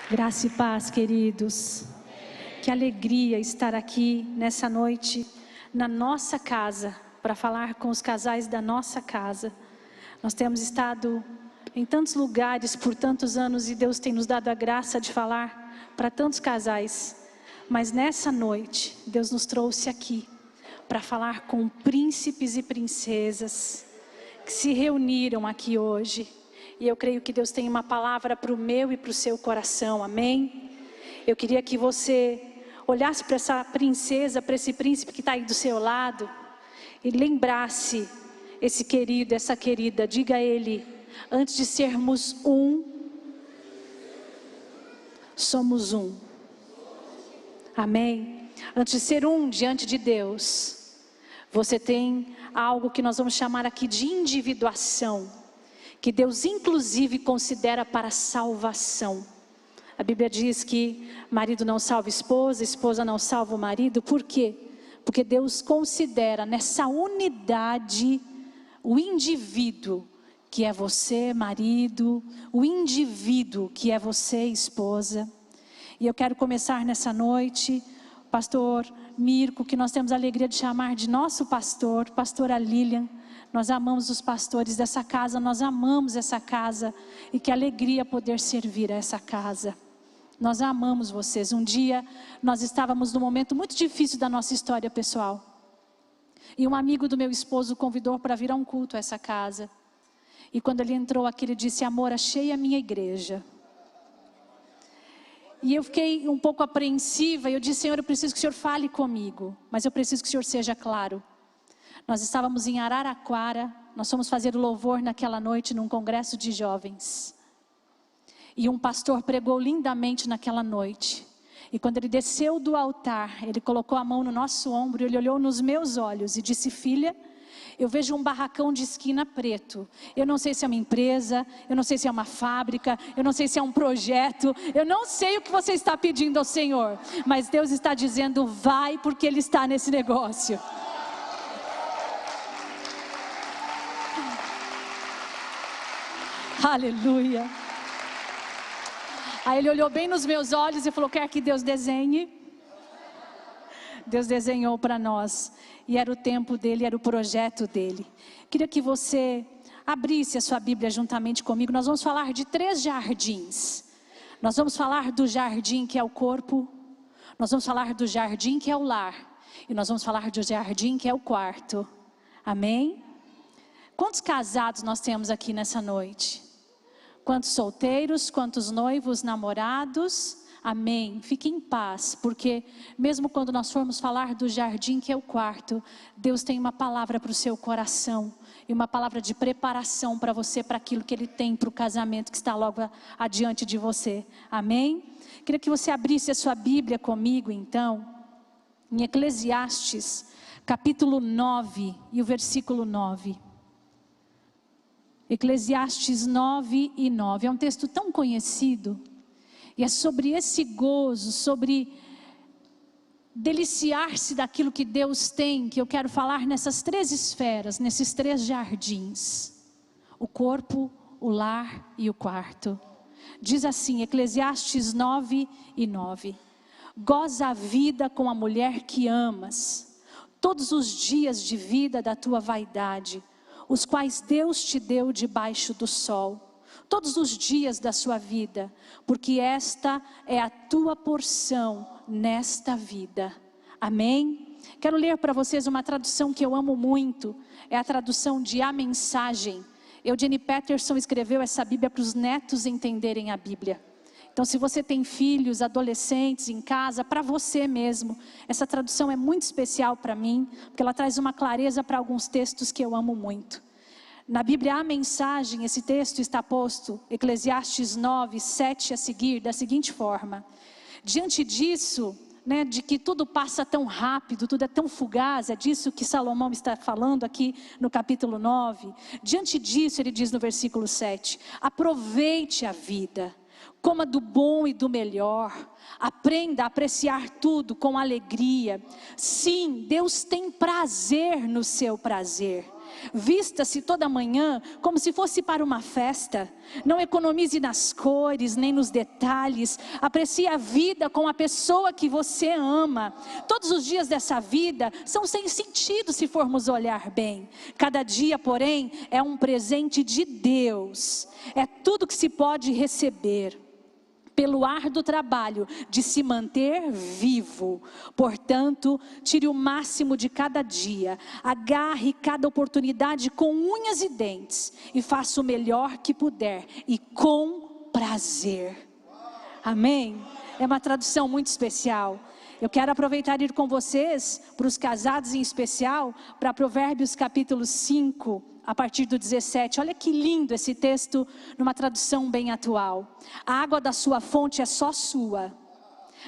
Graça e paz, queridos. Que alegria estar aqui nessa noite, na nossa casa, para falar com os casais da nossa casa. Nós temos estado em tantos lugares por tantos anos e Deus tem nos dado a graça de falar para tantos casais. Mas nessa noite, Deus nos trouxe aqui para falar com príncipes e princesas que se reuniram aqui hoje. E eu creio que Deus tem uma palavra para o meu e para o seu coração, amém? Eu queria que você olhasse para essa princesa, para esse príncipe que está aí do seu lado, e lembrasse esse querido, essa querida, diga a ele, antes de sermos um, somos um, amém? Antes de ser um diante de Deus, você tem algo que nós vamos chamar aqui de individuação, que Deus inclusive considera para salvação. A Bíblia diz que marido não salva esposa, esposa não salva o marido. Por quê? Porque Deus considera nessa unidade o indivíduo que é você, marido, o indivíduo que é você, esposa. E eu quero começar nessa noite, pastor Mirko, que nós temos a alegria de chamar de nosso pastor, pastora Lilian. Nós amamos os pastores dessa casa, nós amamos essa casa, e que alegria poder servir a essa casa. Nós amamos vocês. Um dia nós estávamos num momento muito difícil da nossa história pessoal, e um amigo do meu esposo convidou para vir a um culto a essa casa. E quando ele entrou aqui, ele disse: amor, achei a minha igreja. E eu fiquei um pouco apreensiva, e eu disse: Senhor, eu preciso que o Senhor fale comigo, mas eu preciso que o Senhor seja claro. Nós estávamos em Araraquara, nós fomos fazer o louvor naquela noite num congresso de jovens. E um pastor pregou lindamente naquela noite. E quando ele desceu do altar, ele colocou a mão no nosso ombro, ele olhou nos meus olhos e disse: filha, eu vejo um barracão de esquina preto. Eu não sei se é uma empresa, eu não sei se é uma fábrica, eu não sei se é um projeto, eu não sei o que você está pedindo ao Senhor, mas Deus está dizendo: vai, porque Ele está nesse negócio. Aleluia. Aí ele olhou bem nos meus olhos e falou: quer que Deus desenhe? Deus desenhou para nós, e era o tempo dele, era o projeto dele. Queria que você abrisse a sua Bíblia juntamente comigo. Nós vamos falar de 3 jardins. Nós vamos falar do jardim que é o corpo, nós vamos falar do jardim que é o lar, e nós vamos falar do jardim que é o quarto. Amém? Quantos casados nós temos aqui nessa noite? Quantos solteiros, quantos noivos, namorados? Amém. Fique em paz, porque mesmo quando nós formos falar do jardim que é o quarto, Deus tem uma palavra para o seu coração, e uma palavra de preparação para você, para aquilo que Ele tem para o casamento que está logo adiante de você. Amém? Queria que você abrisse a sua Bíblia comigo então, em Eclesiastes, capítulo 9 e o versículo 9. Eclesiastes 9 e 9, é um texto tão conhecido, e é sobre esse gozo, sobre deliciar-se daquilo que Deus tem, que eu quero falar nessas 3 esferas, nesses 3 jardins: o corpo, o lar e o quarto. Diz assim, Eclesiastes 9 e 9, goza a vida com a mulher que amas, todos os dias de vida da tua vaidade, os quais Deus te deu debaixo do sol, todos os dias da sua vida, porque esta é a tua porção nesta vida. Amém? Quero ler para vocês uma tradução que eu amo muito, é a tradução de A Mensagem. Eugene Peterson escreveu essa Bíblia para os netos entenderem a Bíblia. Então, se você tem filhos, adolescentes em casa, para você mesmo, essa tradução é muito especial para mim, porque ela traz uma clareza para alguns textos que eu amo muito. Na Bíblia, A Mensagem, esse texto está posto, Eclesiastes 9, 7 a seguir, da seguinte forma: diante disso, de que tudo passa tão rápido, tudo é tão fugaz, é disso que Salomão está falando aqui no capítulo 9. Diante disso, ele diz no versículo 7, aproveite a vida, coma do bom e do melhor, aprenda a apreciar tudo com alegria. Sim, Deus tem prazer no seu prazer. Vista-se toda manhã como se fosse para uma festa. Não economize nas cores, nem nos detalhes. Aprecie a vida com a pessoa que você ama. Todos os dias dessa vida são sem sentido se formos olhar bem. Cada dia, porém, é um presente de Deus. É tudo que se pode receber pelo árduo trabalho de se manter vivo. Portanto, tire o máximo de cada dia, agarre cada oportunidade com unhas e dentes, e faça o melhor que puder, e com prazer. Amém? É uma tradução muito especial. Eu quero aproveitar e ir com vocês, para os casados em especial, para Provérbios capítulo 5, a partir do 17, olha que lindo esse texto, numa tradução bem atual. A água da sua fonte é só sua,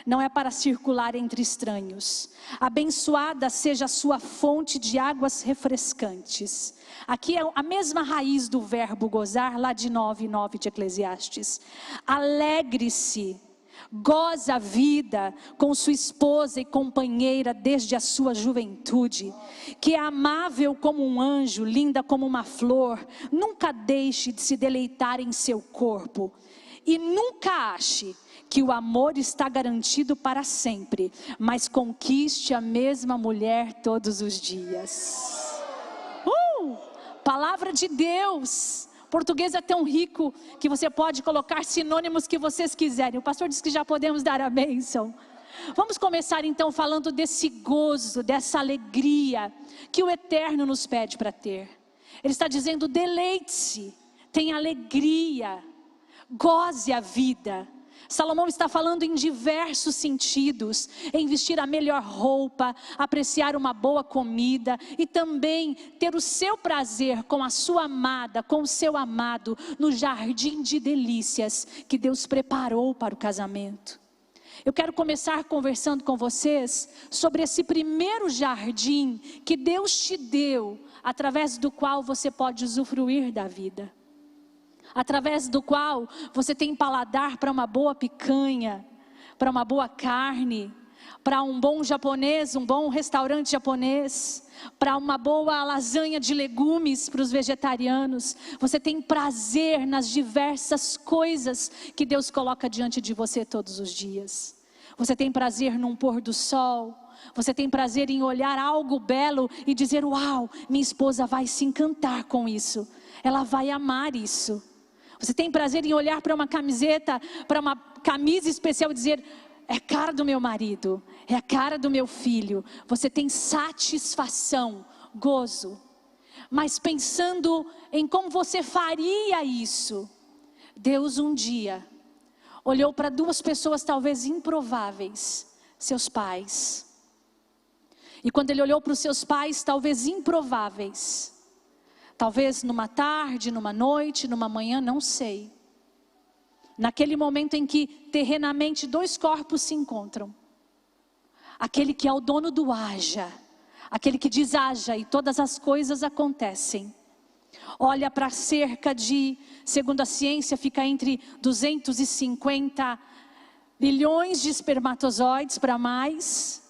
não é para circular entre estranhos. Abençoada seja a sua fonte de águas refrescantes. Aqui é a mesma raiz do verbo gozar, lá de 9:9 de Eclesiastes. Alegre-se, goza a vida com sua esposa e companheira desde a sua juventude, que é amável como um anjo, linda como uma flor. Nunca deixe de se deleitar em seu corpo, e nunca ache que o amor está garantido para sempre, mas conquiste a mesma mulher todos os dias. Palavra de Deus. Português é tão rico que você pode colocar sinônimos que vocês quiserem. O pastor disse que já podemos dar a bênção. Vamos começar então falando desse gozo, dessa alegria que o Eterno nos pede para ter. Ele está dizendo: deleite-se, tenha alegria, goze a vida. Salomão está falando em diversos sentidos, em vestir a melhor roupa, apreciar uma boa comida e também ter o seu prazer com a sua amada, com o seu amado, no jardim de delícias que Deus preparou para o casamento. Eu quero começar conversando com vocês sobre esse primeiro jardim que Deus te deu, através do qual você pode usufruir da vida. Através do qual você tem paladar para uma boa picanha, para uma boa carne, para um bom japonês, um bom restaurante japonês, para uma boa lasanha de legumes para os vegetarianos. Você tem prazer nas diversas coisas que Deus coloca diante de você todos os dias. Você tem prazer num pôr do sol. Você tem prazer em olhar algo belo e dizer: uau, minha esposa vai se encantar com isso, ela vai amar isso. Você tem prazer em olhar para uma camiseta, para uma camisa especial e dizer: é a cara do meu marido, é a cara do meu filho. Você tem satisfação, gozo. Mas pensando em como você faria isso, Deus um dia olhou para duas pessoas talvez improváveis, seus pais. E quando Ele olhou para os seus pais talvez improváveis, talvez numa tarde, numa noite, numa manhã, não sei. Naquele momento em que terrenamente dois corpos se encontram. Aquele que é o dono do haja, aquele que diz haja e todas as coisas acontecem. Olha para cerca de, segundo a ciência, fica entre 250 bilhões de espermatozoides para mais.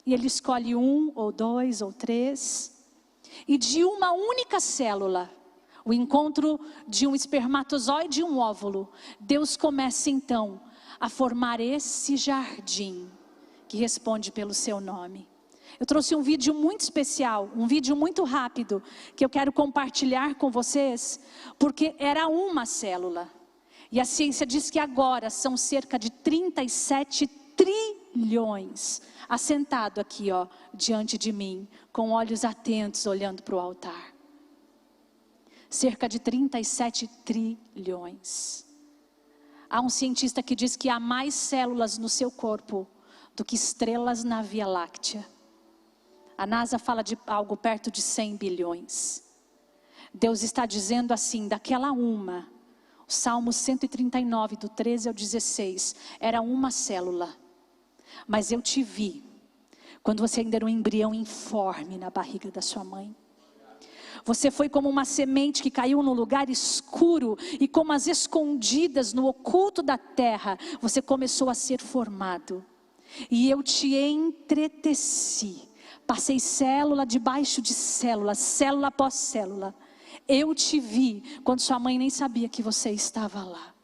E ele escolhe 1 ou 2 ou 3. E de uma única célula, o encontro de um espermatozoide e um óvulo, Deus começa então a formar esse jardim que responde pelo seu nome. Eu trouxe um vídeo muito especial, um vídeo muito rápido, que eu quero compartilhar com vocês, porque era uma célula. E a ciência diz que agora são cerca de 37 trilhões, assentado aqui, ó, diante de mim, com olhos atentos, olhando para o altar. Cerca de 37 trilhões. Há um cientista que diz que há mais células no seu corpo do que estrelas na Via Láctea. A NASA fala de algo perto de 100 bilhões. Deus está dizendo assim, daquela uma, o Salmo 139, do 13 ao 16, era uma célula. Mas eu te vi, quando você ainda era um embrião informe na barriga da sua mãe. Você foi como uma semente que caiu num lugar escuro, e como as escondidas no oculto da terra, você começou a ser formado. E eu te entreteci Passei célula debaixo de célula, célula após célula. Eu te vi quando sua mãe nem sabia que você estava lá.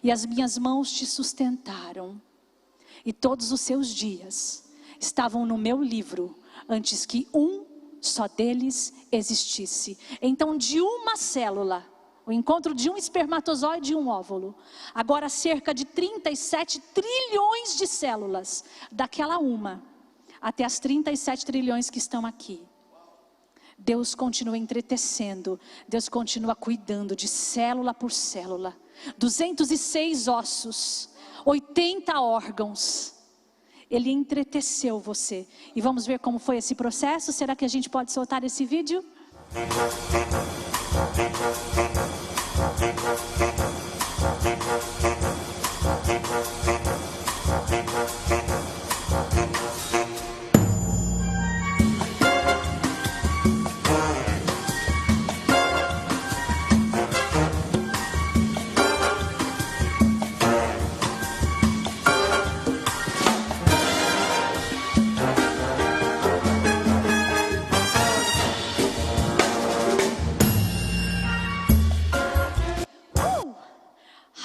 E as minhas mãos te sustentaram. E todos os seus dias estavam no meu livro, antes que um só deles existisse. Então, de uma célula, o encontro de um espermatozoide e um óvulo, agora cerca de 37 trilhões de células, daquela uma, até as 37 trilhões que estão aqui. Deus continua entretecendo, Deus continua cuidando de célula por célula. 206 ossos, 80 órgãos. Ele entreteceu você. E vamos ver como foi esse processo? Será que a gente pode soltar esse vídeo?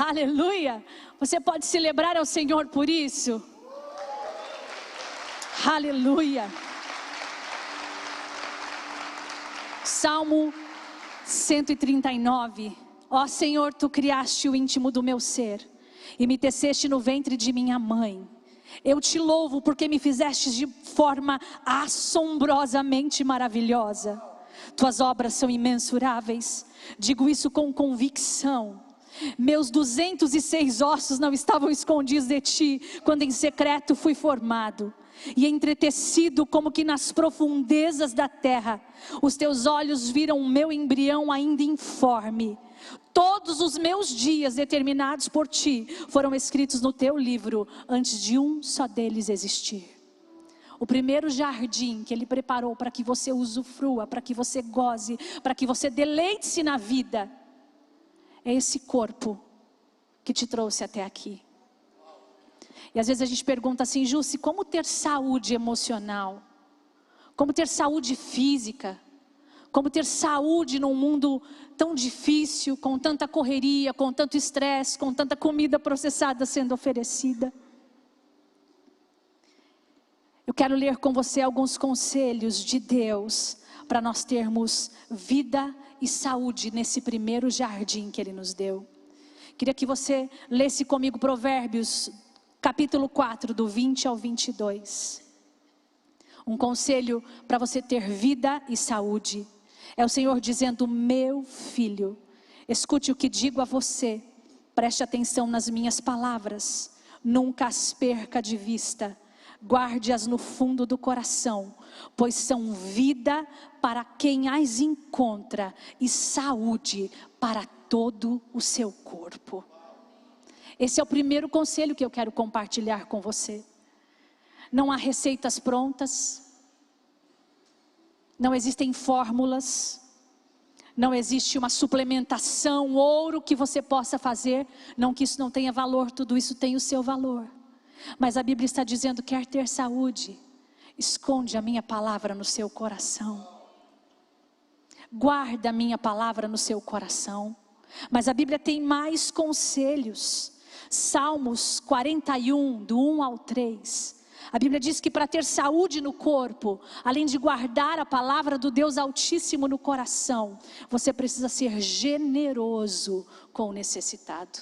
Aleluia! Você pode celebrar ao Senhor por isso? Aleluia! Salmo 139. Ó Senhor, tu criaste o íntimo do meu ser e me teceste no ventre de minha mãe. Eu te louvo porque me fizeste de forma assombrosamente maravilhosa. Tuas obras são imensuráveis. Digo isso com convicção. Meus 206 ossos não estavam escondidos de ti, quando em secreto fui formado e entretecido como que nas profundezas da terra. Os teus olhos viram o meu embrião ainda informe. Todos os meus dias determinados por ti foram escritos no teu livro, antes de um só deles existir. O primeiro jardim que Ele preparou para que você usufrua, para que você goze, para que você deleite-se na vida, é esse corpo que te trouxe até aqui. E às vezes a gente pergunta assim: Jussi, como ter saúde emocional? Como ter saúde física? Como ter saúde num mundo tão difícil, com tanta correria, com tanto estresse, com tanta comida processada sendo oferecida? Eu quero ler com você alguns conselhos de Deus para nós termos vida e saúde nesse primeiro jardim que Ele nos deu. Queria que você lesse comigo Provérbios, capítulo 4, do 20 ao 22. Um conselho para você ter vida e saúde. É o Senhor dizendo: meu filho, escute o que digo a você. Preste atenção nas minhas palavras. Nunca as perca de vista. Guarde-as no fundo do coração, pois são vida para quem as encontra e saúde para todo o seu corpo. Esse é o primeiro conselho que eu quero compartilhar com você. Não há receitas prontas, não existem fórmulas, não existe uma suplementação, ouro que você possa fazer. Não que isso não tenha valor, tudo isso tem o seu valor. Mas a Bíblia está dizendo: quer ter saúde, esconde a minha palavra no seu coração. Guarda a minha palavra no seu coração. Mas a Bíblia tem mais conselhos. Salmos 41, do 1 ao 3. A Bíblia diz que para ter saúde no corpo, além de guardar a palavra do Deus Altíssimo no coração, você precisa ser generoso com o necessitado.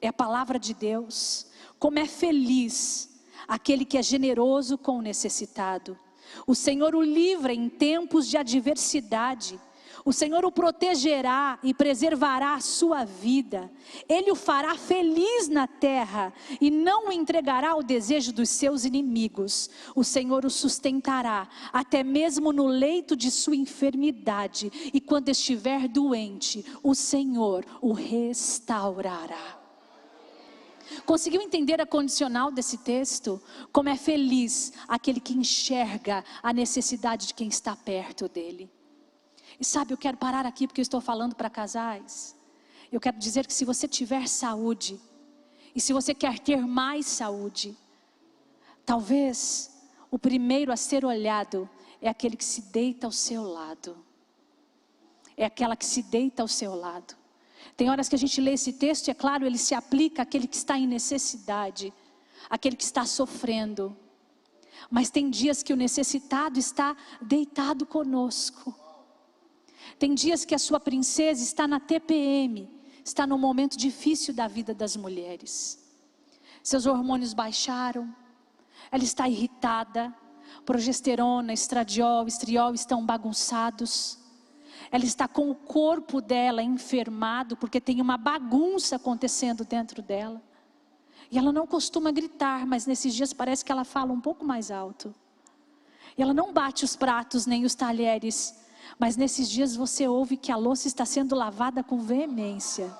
É a palavra de Deus. Como é feliz aquele que é generoso com o necessitado. O Senhor o livra em tempos de adversidade. O Senhor o protegerá e preservará a sua vida. Ele o fará feliz na terra e não o entregará ao desejo dos seus inimigos. O Senhor o sustentará até mesmo no leito de sua enfermidade. E quando estiver doente, o Senhor o restaurará. Conseguiu entender a condicional desse texto? Como é feliz aquele que enxerga a necessidade de quem está perto dele. E sabe, eu quero parar aqui porque eu estou falando para casais. Eu quero dizer que se você tiver saúde, e se você quer ter mais saúde, talvez o primeiro a ser olhado é aquele que se deita ao seu lado. É aquela que se deita ao seu lado. Tem horas que a gente lê esse texto e é claro, ele se aplica àquele que está em necessidade, aquele que está sofrendo. Mas tem dias que o necessitado está deitado conosco. Tem dias que a sua princesa está na TPM, está num momento difícil da vida das mulheres. Seus hormônios baixaram, ela está irritada, progesterona, estradiol, estriol estão bagunçados. Ela está com o corpo dela enfermado, porque tem uma bagunça acontecendo dentro dela. E ela não costuma gritar, mas nesses dias parece que ela fala um pouco mais alto. E ela não bate os pratos nem os talheres, mas nesses dias você ouve que a louça está sendo lavada com veemência.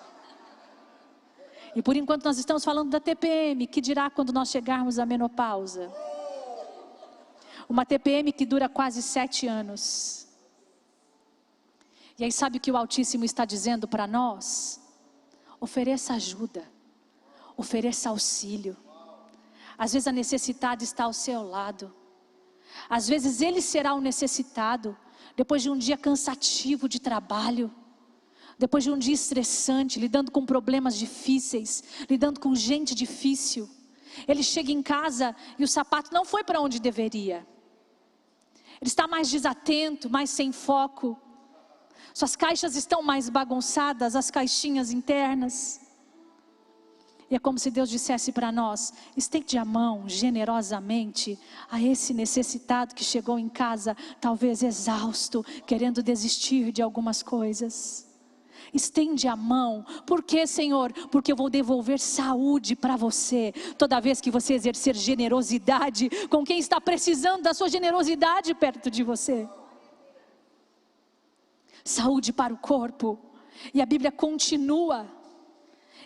E por enquanto nós estamos falando da TPM, que dirá quando nós chegarmos à menopausa? Uma TPM que dura quase 7 anos. E aí sabe o que o Altíssimo está dizendo para nós? Ofereça ajuda, ofereça auxílio. Às vezes a necessidade está ao seu lado. Às vezes ele será o necessitado, depois de um dia cansativo de trabalho, depois de um dia estressante, lidando com problemas difíceis, lidando com gente difícil. Ele chega em casa e o sapato não foi para onde deveria. Ele está mais desatento, mais sem foco. Suas caixas estão mais bagunçadas, as caixinhas internas. E é como se Deus dissesse para nós: estende a mão generosamente a esse necessitado que chegou em casa, talvez exausto, querendo desistir de algumas coisas. Estende a mão. Por quê, Senhor? Porque eu vou devolver saúde para você, toda vez que você exercer generosidade com quem está precisando da sua generosidade perto de você. Saúde para o corpo. E a Bíblia continua.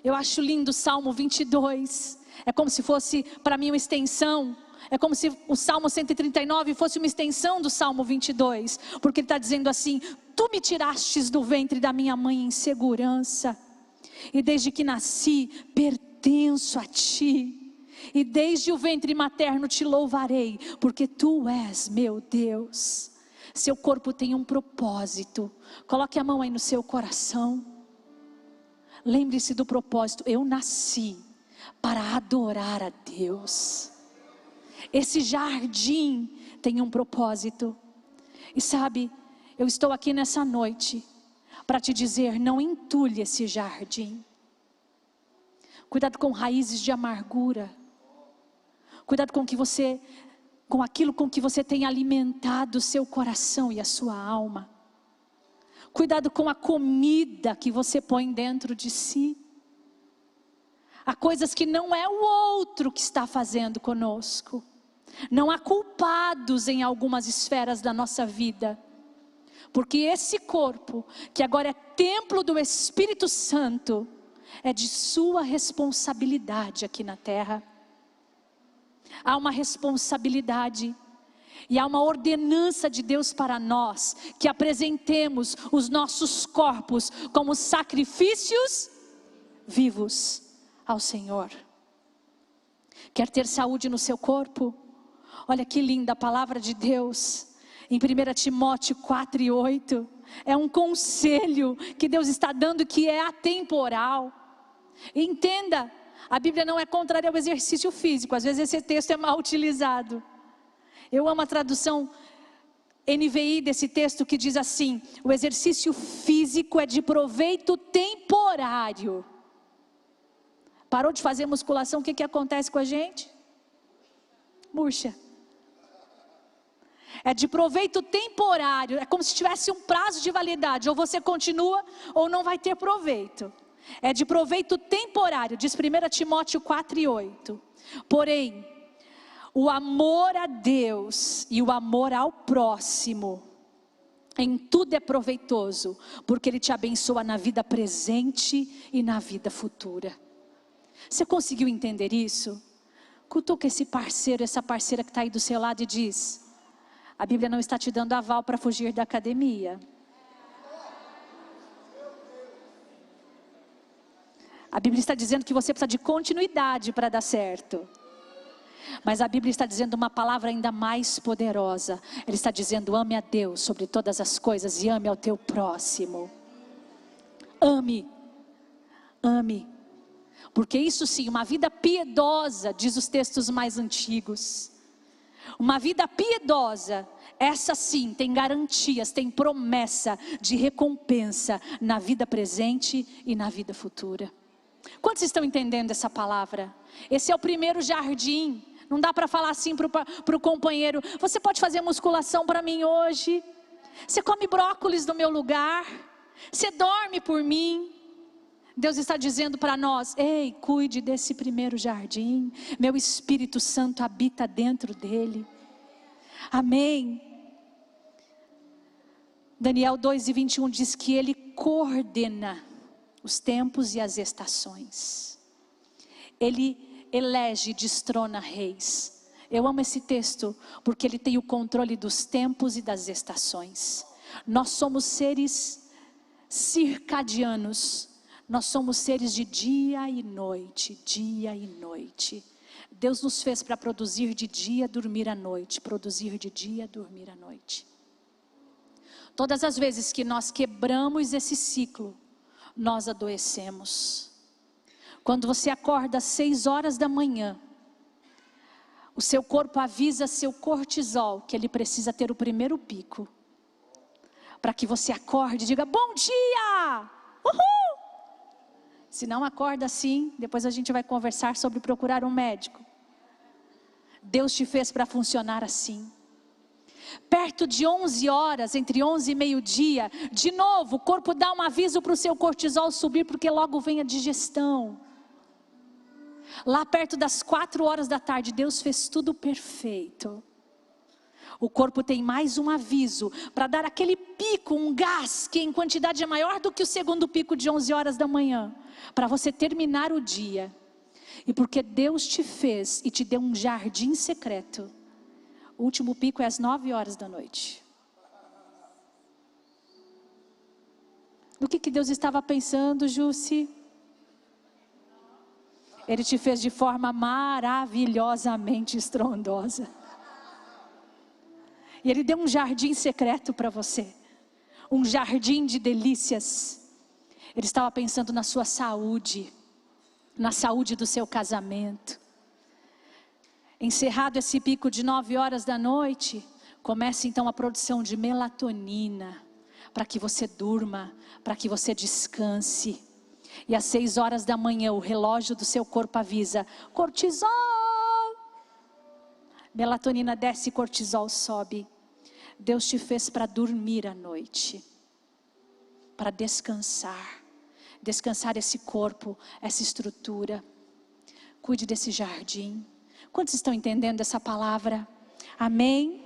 Eu acho lindo o Salmo 22. É como se fosse para mim uma extensão. É como se o Salmo 139 fosse uma extensão do Salmo 22. Porque ele está dizendo assim: tu me tirastes do ventre da minha mãe em segurança. E desde que nasci, pertenço a ti. E desde o ventre materno te louvarei, porque tu és meu Deus. Seu corpo tem um propósito. Coloque a mão aí no seu coração. Lembre-se do propósito. Eu nasci para adorar a Deus. Esse jardim tem um propósito. E sabe, eu estou aqui nessa noite para te dizer: não entulhe esse jardim. Cuidado com raízes de amargura. Cuidado com aquilo com que você tem alimentado o seu coração e a sua alma. Cuidado com a comida que você põe dentro de si. Há coisas que não é o outro que está fazendo conosco. Não há culpados em algumas esferas da nossa vida. Porque esse corpo, que agora é templo do Espírito Santo, é de sua responsabilidade aqui na terra. Há uma responsabilidade e há uma ordenança de Deus para nós, que apresentemos os nossos corpos como sacrifícios vivos ao Senhor. Quer ter saúde no seu corpo? Olha que linda a palavra de Deus em 1 Timóteo 4:8. É um conselho que Deus está dando, que é atemporal. Entenda, a Bíblia não é contrária ao exercício físico. Às vezes esse texto é mal utilizado. Eu amo a tradução NVI desse texto, que diz assim: o exercício físico é de proveito temporário. Parou de fazer musculação, o que acontece com a gente? Murcha. É de proveito temporário, é como se tivesse um prazo de validade. Ou você continua, ou não vai ter proveito. É de proveito temporário, diz 1 Timóteo 4:8. Porém, o amor a Deus e o amor ao próximo, em tudo é proveitoso, porque Ele te abençoa na vida presente e na vida futura. Você conseguiu entender isso? Cutuca esse parceiro, essa parceira que está aí do seu lado e diz: a Bíblia não está te dando aval para fugir da academia. A Bíblia está dizendo que você precisa de continuidade para dar certo. Mas a Bíblia está dizendo uma palavra ainda mais poderosa. Ele está dizendo: ame a Deus sobre todas as coisas e ame ao teu próximo. Ame, ame. Porque isso sim, uma vida piedosa, diz os textos mais antigos. Uma vida piedosa, essa sim tem garantias, tem promessa de recompensa na vida presente e na vida futura. Quantos estão entendendo essa palavra? Esse é o primeiro jardim. Não dá para falar assim para o companheiro: você pode fazer musculação para mim hoje? Você come brócolis no meu lugar? Você dorme por mim? Deus está dizendo para nós: ei, cuide desse primeiro jardim. Meu Espírito Santo habita dentro dele. Amém. Daniel 2:21 diz que ele coordena os tempos e as estações. Ele elege e destrona reis. Eu amo esse texto porque ele tem o controle dos tempos e das estações. Nós somos seres circadianos. Nós somos seres de dia e noite, dia e noite. Deus nos fez para produzir de dia, dormir à noite, produzir de dia, dormir à noite. Todas as vezes que nós quebramos esse ciclo, nós adoecemos. Quando você acorda às 6 horas da manhã, o seu corpo avisa seu cortisol que ele precisa ter o primeiro pico, para que você acorde e diga: bom dia! Uhul! Se não acorda assim, depois a gente vai conversar sobre procurar um médico. Deus te fez para funcionar assim. Perto de 11 horas, entre 11 e meio-dia, de novo o corpo dá um aviso para o seu cortisol subir, porque logo vem a digestão. Lá perto das 4 horas da tarde, Deus fez tudo perfeito. O corpo tem mais um aviso para dar aquele pico, um gás que em quantidade é maior do que o segundo pico de 11 horas da manhã, para você terminar o dia. E porque Deus te fez e te deu um jardim secreto, o último pico é às 9 horas da noite. O que Deus estava pensando, Jussi? Ele te fez de forma maravilhosamente estrondosa. E Ele deu um jardim secreto para você. Um jardim de delícias. Ele estava pensando na sua saúde. Na saúde do seu casamento. Encerrado esse pico de 9 horas da noite, começa então a produção de melatonina. Para que você durma, para que você descanse. E às 6 horas da manhã o relógio do seu corpo avisa: cortisol. Melatonina desce, cortisol sobe. Deus te fez para dormir à noite, para descansar. Descansar esse corpo, essa estrutura. Cuide desse jardim. Quantos estão entendendo essa palavra? Amém?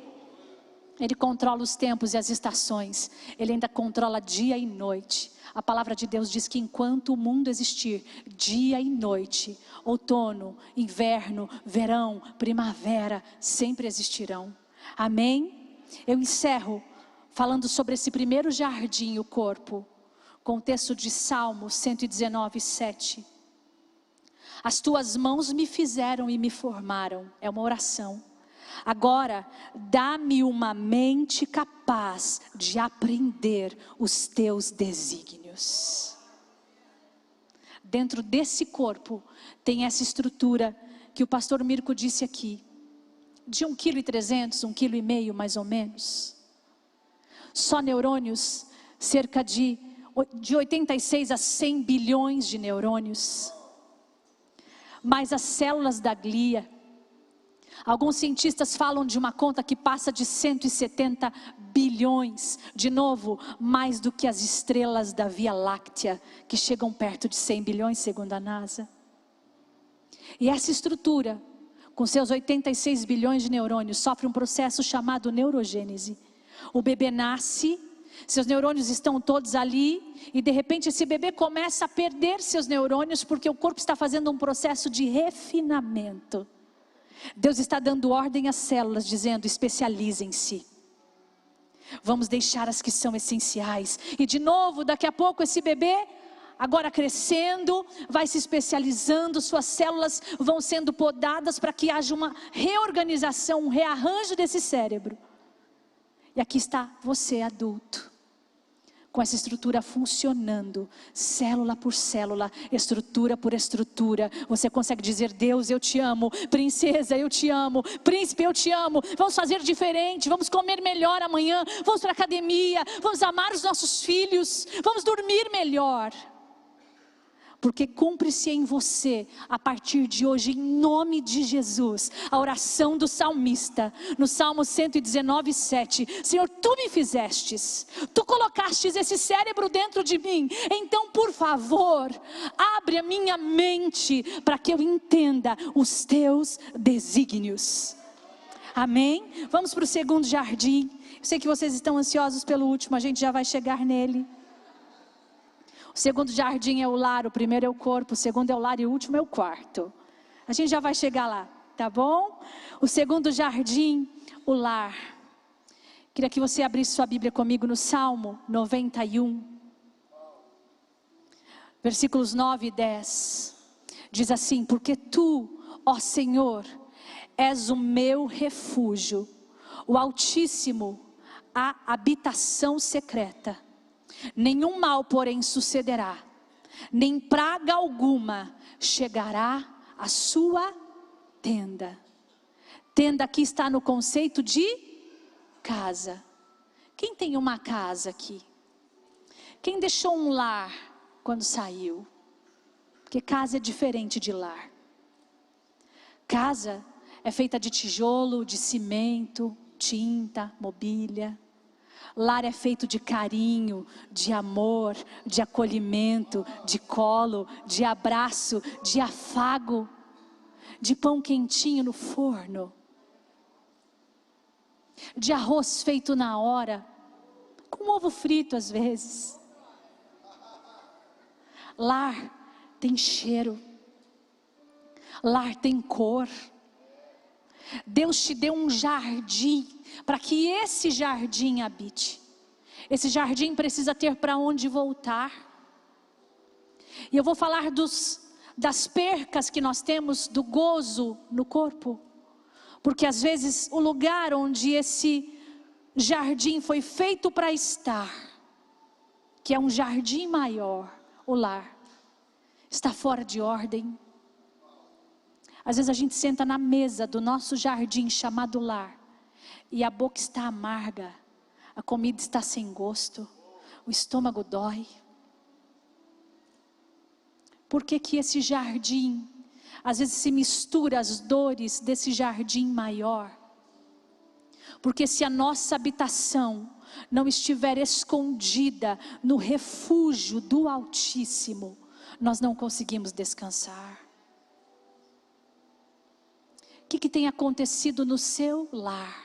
Ele controla os tempos e as estações. Ele ainda controla dia e noite. A palavra de Deus diz que enquanto o mundo existir, dia e noite, outono, inverno, verão, primavera, sempre existirão. Amém? Eu encerro falando sobre esse primeiro jardim, o corpo, com o texto de Salmo 119:7. As tuas mãos me fizeram e me formaram. É uma oração. Agora, dá-me uma mente capaz de aprender os teus desígnios. Dentro desse corpo, tem essa estrutura que o pastor Mirko disse aqui. De 1,3 kg, 1,5 kg mais ou menos. Só neurônios, cerca de 86 a 100 bilhões de neurônios. Mais as células da glia. Alguns cientistas falam de uma conta que passa de 170 bilhões. De novo, mais do que as estrelas da Via Láctea, que chegam perto de 100 bilhões, segundo a NASA. E essa estrutura, com seus 86 bilhões de neurônios, sofre um processo chamado neurogênese. O bebê nasce, seus neurônios estão todos ali, e de repente esse bebê começa a perder seus neurônios, porque o corpo está fazendo um processo de refinamento. Deus está dando ordem às células, dizendo: especializem-se. Vamos deixar as que são essenciais. E de novo, daqui a pouco esse bebê agora crescendo, vai se especializando, suas células vão sendo podadas para que haja uma reorganização, um rearranjo desse cérebro. E aqui está você adulto, com essa estrutura funcionando, célula por célula, estrutura por estrutura. Você consegue dizer: Deus, eu te amo, princesa, eu te amo, príncipe, eu te amo. Vamos fazer diferente, vamos comer melhor amanhã, vamos para a academia, vamos amar os nossos filhos, vamos dormir melhor. Porque cumpre-se em você, a partir de hoje, em nome de Jesus, a oração do salmista, no Salmo 119:7. Senhor, tu me fizestes, tu colocastes esse cérebro dentro de mim, então por favor, abre a minha mente, para que eu entenda os teus desígnios. Amém? Vamos para o segundo jardim. Eu sei que vocês estão ansiosos pelo último, a gente já vai chegar nele. O segundo jardim é o lar, o primeiro é o corpo, o segundo é o lar e o último é o quarto. A gente já vai chegar lá, tá bom? O segundo jardim, o lar. Queria que você abrisse sua Bíblia comigo no Salmo 91. Versículos 9 e 10. Diz assim: porque tu, ó Senhor, és o meu refúgio, o Altíssimo, a habitação secreta. Nenhum mal, porém, sucederá, nem praga alguma chegará à sua tenda. Tenda aqui está no conceito de casa. Quem tem uma casa aqui? Quem deixou um lar quando saiu? Porque casa é diferente de lar. Casa é feita de tijolo, de cimento, tinta, mobília. Lar é feito de carinho, de amor, de acolhimento, de colo, de abraço, de afago, de pão quentinho no forno, de arroz feito na hora, com ovo frito às vezes. Lar tem cheiro, lar tem cor. Deus te deu um jardim, para que esse jardim habite. Esse jardim precisa ter para onde voltar. E eu vou falar das percas que nós temos do gozo no corpo. Porque às vezes o lugar onde esse jardim foi feito para estar, que é um jardim maior, o lar, está fora de ordem. Às vezes a gente senta na mesa do nosso jardim chamado lar, e a boca está amarga, a comida está sem gosto, o estômago dói. Por que que esse jardim, às vezes se mistura as dores desse jardim maior? Porque se a nossa habitação não estiver escondida no refúgio do Altíssimo, nós não conseguimos descansar. O que tem acontecido no seu lar?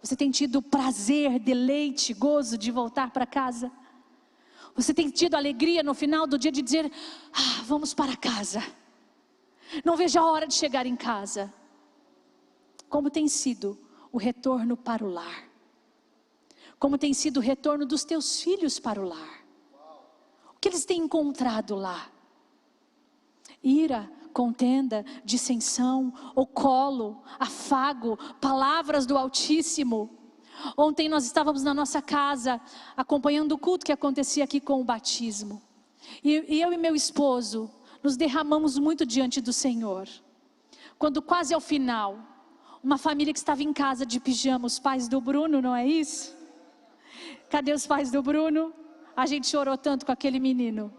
Você tem tido prazer, deleite, gozo de voltar para casa? Você tem tido alegria no final do dia de dizer: vamos para casa, não vejo a hora de chegar em casa? Como tem sido o retorno para o lar? Como tem sido o retorno dos teus filhos para o lar? O que eles têm encontrado lá? Ira, contenda, dissensão, ou colo, afago, palavras do Altíssimo. Ontem nós estávamos na nossa casa, acompanhando o culto que acontecia aqui com o batismo. E eu e meu esposo, nos derramamos muito diante do Senhor. Quando quase ao final, uma família que estava em casa de pijama, os pais do Bruno, não é isso? Cadê os pais do Bruno? A gente chorou tanto com aquele menino.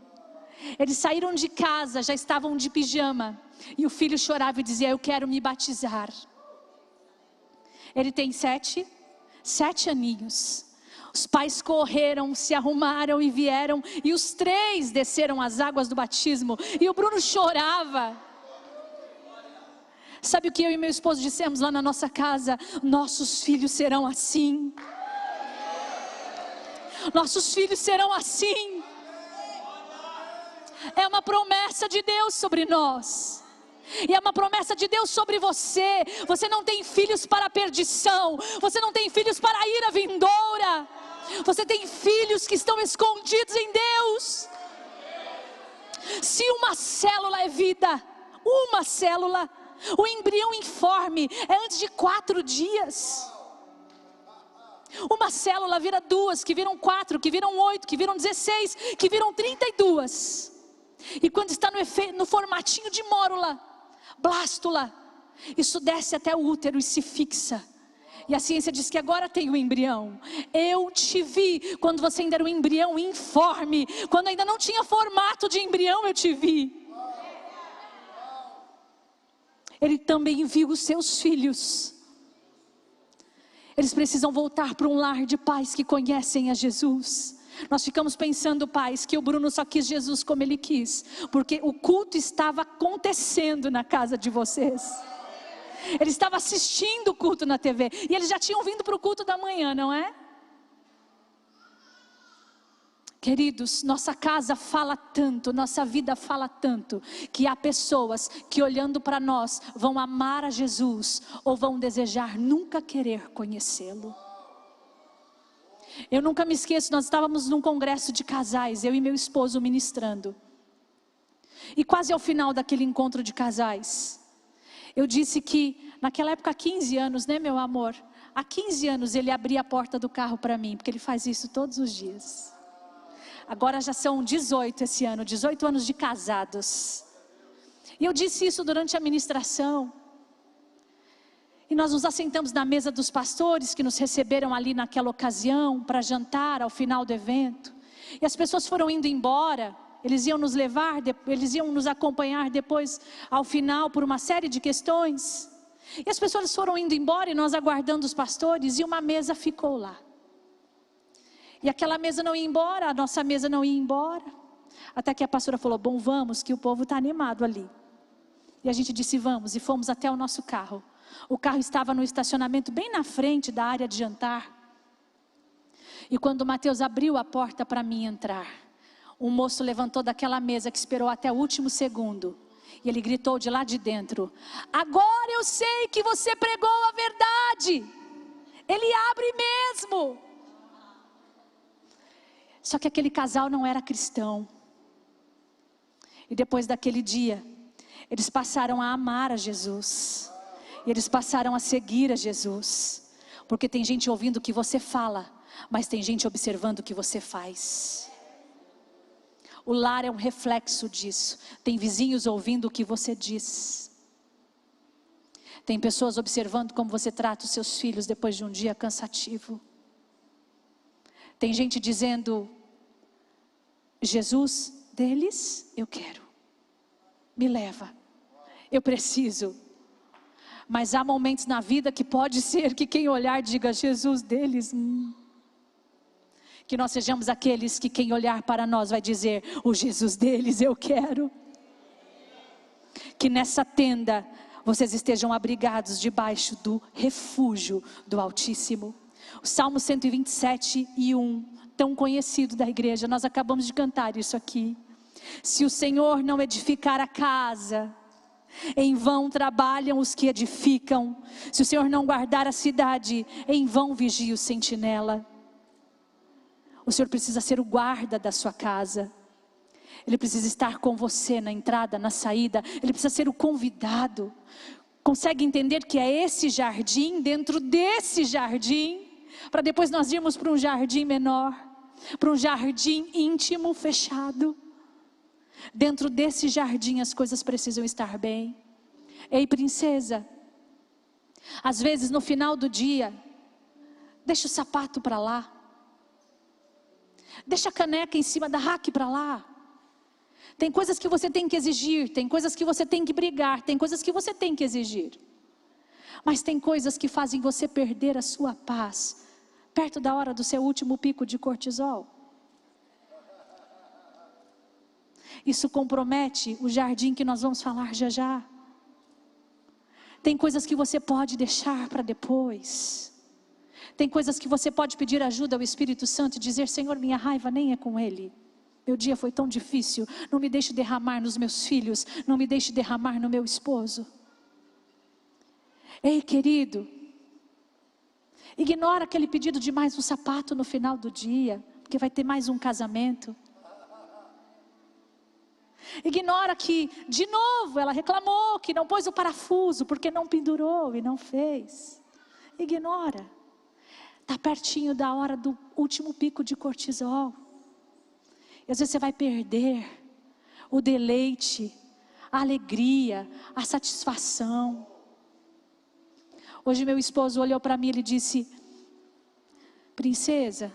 Eles saíram de casa, já estavam de pijama, e o filho chorava e dizia: eu quero me batizar. Ele tem 7 aninhos. Os pais correram, se arrumaram e vieram, e os 3 desceram as águas do batismo, e o Bruno chorava. Sabe o que eu e meu esposo dissemos lá na nossa casa? Nossos filhos serão assim. Nossos filhos serão assim. É uma promessa de Deus sobre nós. E é uma promessa de Deus sobre você. Você não tem filhos para a perdição. Você não tem filhos para a ira vindoura. Você tem filhos que estão escondidos em Deus. Se uma célula é vida, uma célula, o embrião informe é antes de 4 dias. Uma célula vira 2, que viram 4, que viram 8, que viram 16, que viram 32. E quando está no formatinho de mórula, blástula, isso desce até o útero e se fixa. E a ciência diz que agora tem o embrião. Eu te vi quando você ainda era um embrião informe. Quando ainda não tinha formato de embrião, eu te vi. Ele também viu os seus filhos. Eles precisam voltar para um lar de pais que conhecem a Jesus. Nós ficamos pensando, pais, que o Bruno só quis Jesus como ele quis, porque o culto estava acontecendo na casa de vocês. Ele estava assistindo o culto na TV, e eles já tinham vindo para o culto da manhã, não é? Queridos, nossa casa fala tanto, nossa vida fala tanto, que há pessoas que olhando para nós vão amar a Jesus, ou vão desejar nunca querer conhecê-lo. Eu nunca me esqueço, nós estávamos num congresso de casais, eu e meu esposo ministrando. E quase ao final daquele encontro de casais, eu disse que naquela época, há 15 anos, né meu amor? Há 15 anos ele abria a porta do carro para mim, porque ele faz isso todos os dias. Agora já são 18 esse ano, 18 anos de casados. E eu disse isso durante a ministração. E nós nos assentamos na mesa dos pastores que nos receberam ali naquela ocasião para jantar ao final do evento. E as pessoas foram indo embora. Eles iam nos levar, eles iam nos acompanhar depois ao final por uma série de questões. E as pessoas foram indo embora e nós aguardando os pastores, e uma mesa ficou lá. E aquela mesa não ia embora, a nossa mesa não ia embora. Até que a pastora falou, bom, vamos, que o povo está animado ali. E a gente disse, vamos, e fomos até o nosso carro. O carro estava no estacionamento bem na frente da área de jantar. E quando o Mateus abriu a porta para mim entrar, um moço levantou daquela mesa que esperou até o último segundo. E ele gritou de lá de dentro, agora eu sei que você pregou a verdade. Ele abre mesmo. Só que aquele casal não era cristão. E depois daquele dia, eles passaram a amar a Jesus. E eles passaram a seguir a Jesus. Porque tem gente ouvindo o que você fala, mas tem gente observando o que você faz. O lar é um reflexo disso. Tem vizinhos ouvindo o que você diz. Tem pessoas observando como você trata os seus filhos depois de um dia cansativo. Tem gente dizendo, Jesus, deles eu quero. Me leva. Eu preciso. Mas há momentos na vida que pode ser que quem olhar diga, Jesus, deles. Que nós sejamos aqueles que quem olhar para nós vai dizer, o Jesus deles eu quero. Que nessa tenda vocês estejam abrigados debaixo do refúgio do Altíssimo. O Salmo 127:1, tão conhecido da igreja, nós acabamos de cantar isso aqui. Se o Senhor não edificar a casa, em vão trabalham os que edificam. Se o Senhor não guardar a cidade, em vão vigia o sentinela. O Senhor precisa ser o guarda da sua casa. Ele precisa estar com você na entrada, na saída. Ele precisa ser o convidado. Consegue entender que é esse jardim, dentro desse jardim, para depois nós irmos para um jardim menor, para um jardim íntimo, fechado. Dentro desse jardim as coisas precisam estar bem. Ei, princesa, às vezes no final do dia, deixa o sapato para lá. Deixa a caneca em cima da rack para lá. Tem coisas que você tem que exigir, tem coisas que você tem que brigar, tem coisas que você tem que exigir. Mas tem coisas que fazem você perder a sua paz, perto da hora do seu último pico de cortisol. Isso compromete o jardim que nós vamos falar já já. Tem coisas que você pode deixar para depois. Tem coisas que você pode pedir ajuda ao Espírito Santo e dizer, Senhor, minha raiva nem é com Ele. Meu dia foi tão difícil, não me deixe derramar nos meus filhos, não me deixe derramar no meu esposo. Ei, querido, ignora aquele pedido de mais um sapato no final do dia, porque vai ter mais um casamento. Ignora que, de novo, ela reclamou que não pôs o parafuso, porque não pendurou e não fez. Ignora. Está pertinho da hora do último pico de cortisol. E às vezes você vai perder o deleite, a alegria, a satisfação. Hoje meu esposo olhou para mim e ele disse: princesa,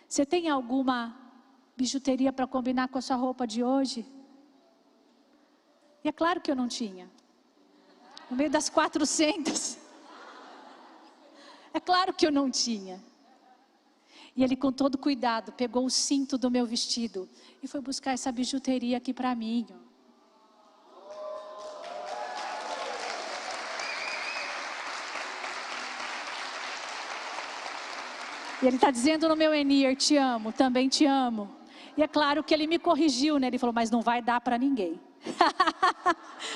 você tem alguma bijuteria para combinar com a sua roupa de hoje? E é claro que eu não tinha. No meio das 400. É claro que eu não tinha. E ele, com todo cuidado, pegou o cinto do meu vestido e foi buscar essa bijuteria aqui para mim. E ele está dizendo no meu Enir: te amo, também te amo. E é claro que ele me corrigiu, né? Ele falou: mas não vai dar para ninguém.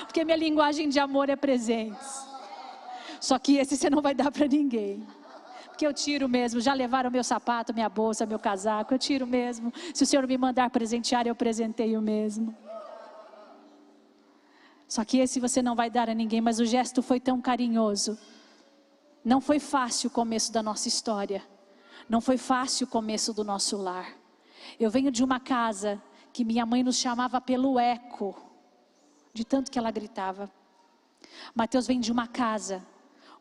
Porque minha linguagem de amor é presentes. Só que esse você não vai dar para ninguém. Porque eu tiro mesmo. Já levaram meu sapato, minha bolsa, meu casaco. Eu tiro mesmo. Se o Senhor me mandar presentear, eu presenteio mesmo. Só que esse você não vai dar a ninguém. Mas o gesto foi tão carinhoso. Não foi fácil o começo da nossa história. Não foi fácil o começo do nosso lar. Eu venho de uma casa que minha mãe nos chamava pelo eco, de tanto que ela gritava. Mateus vem de uma casa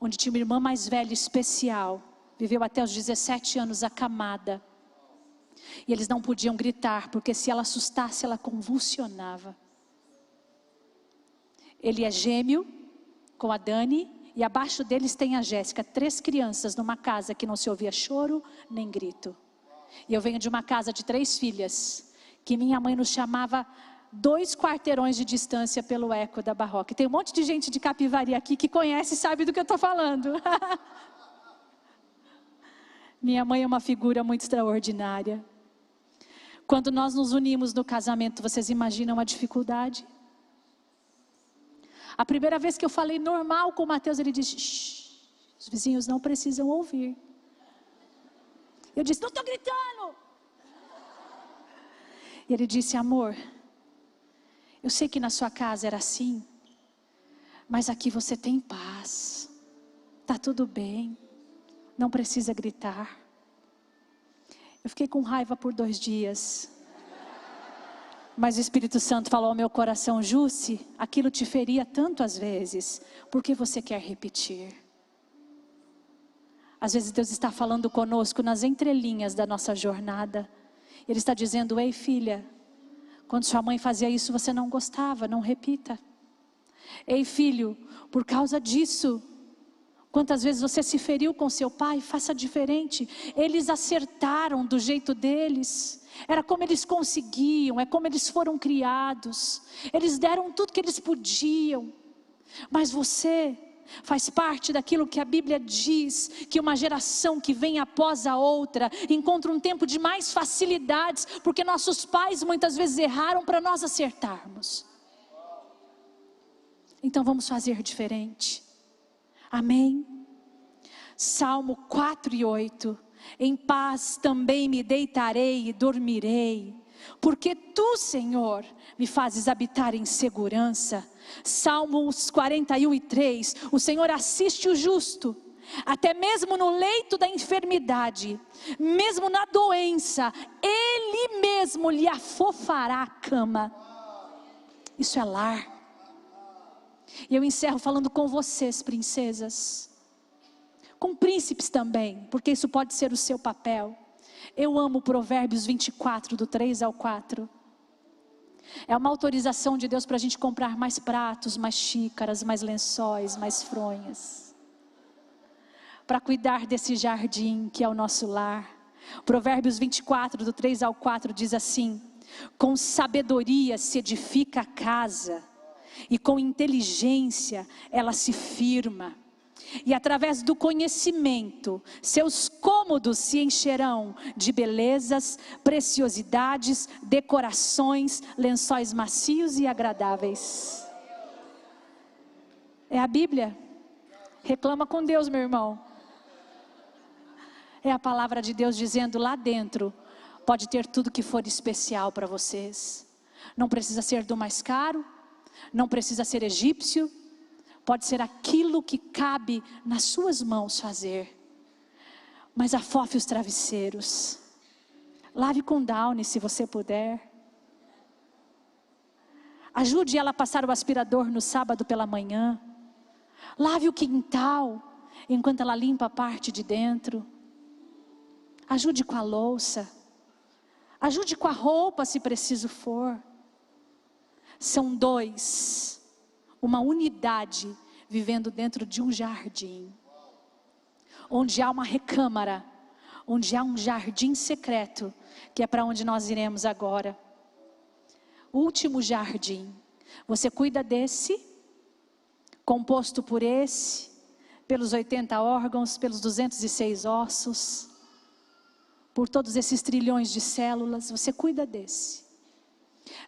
onde tinha uma irmã mais velha especial, viveu até os 17 anos acamada. E eles não podiam gritar, porque se ela assustasse, ela convulsionava. Ele é gêmeo com a Dani, e abaixo deles tem a Jéssica, 3 crianças numa casa que não se ouvia choro nem grito. E eu venho de uma casa de 3 filhas, que minha mãe nos chamava 2 quarteirões de distância pelo eco da Barroca. E tem um monte de gente de Capivari aqui que conhece e sabe do que eu estou falando. Minha mãe é uma figura muito extraordinária. Quando nós nos unimos no casamento, vocês imaginam a dificuldade? A primeira vez que eu falei normal com o Mateus, ele disse: shh, os vizinhos não precisam ouvir. Eu disse: não estou gritando. E ele disse: amor, eu sei que na sua casa era assim, mas aqui você tem paz. Está tudo bem, não precisa gritar. Eu fiquei com raiva por 2 dias. Mas o Espírito Santo falou ao meu coração: Jússi, aquilo te feria tanto às vezes, por que você quer repetir? Às vezes Deus está falando conosco nas entrelinhas da nossa jornada. Ele está dizendo: ei filha, quando sua mãe fazia isso você não gostava, não repita. Ei filho, por causa disso, quantas vezes você se feriu com seu pai, faça diferente. Eles acertaram do jeito deles. Era como eles conseguiam, é como eles foram criados. Eles deram tudo que eles podiam. Mas você faz parte daquilo que a Bíblia diz, que uma geração que vem após a outra encontra um tempo de mais facilidades, porque nossos pais muitas vezes erraram para nós acertarmos. Então vamos fazer diferente. Amém? Salmo 4:8. Em paz também me deitarei e dormirei, porque tu, Senhor, me fazes habitar em segurança. Salmos 41:3. O Senhor assiste o justo, até mesmo no leito da enfermidade, mesmo na doença, Ele mesmo lhe afofará a cama. Isso é lar. E eu encerro falando com vocês, princesas, com príncipes também, porque isso pode ser o seu papel. Eu amo Provérbios 24, do 3 ao 4. É uma autorização de Deus para a gente comprar mais pratos, mais xícaras, mais lençóis, mais fronhas, para cuidar desse jardim que é o nosso lar. Provérbios 24, do 3 ao 4 diz assim: com sabedoria se edifica a casa, e com inteligência ela se firma. E através do conhecimento, seus cômodos se encherão de belezas, preciosidades, decorações, lençóis macios e agradáveis. É a Bíblia. Reclama com Deus, meu irmão. É a palavra de Deus dizendo: lá dentro pode ter tudo que for especial para vocês. Não precisa ser do mais caro, não precisa ser egípcio, pode ser aquilo que cabe nas suas mãos fazer. Mas afofe os travesseiros, lave com Downy se você puder. Ajude ela a passar o aspirador no sábado pela manhã. Lave o quintal enquanto ela limpa a parte de dentro. Ajude com a louça. Ajude com a roupa se preciso for. São dois, uma unidade vivendo dentro de um jardim. Onde há uma recâmara, onde há um jardim secreto, que é para onde nós iremos agora. Último jardim, você cuida desse, composto por esse, pelos 80 órgãos, pelos 206 ossos, por todos esses trilhões de células, você cuida desse.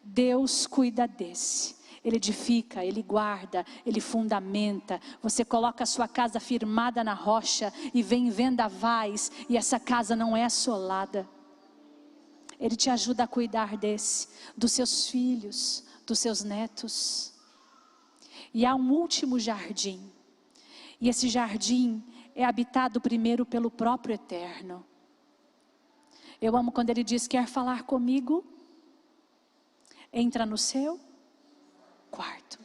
Deus cuida desse. Ele edifica, Ele guarda, Ele fundamenta. Você coloca a sua casa firmada na rocha e vem vendavais e essa casa não é assolada. Ele te ajuda a cuidar desse, dos seus filhos, dos seus netos. E há um último jardim. E esse jardim é habitado primeiro pelo próprio Eterno. Eu amo quando Ele diz: quer falar comigo? Entra no seu quarto.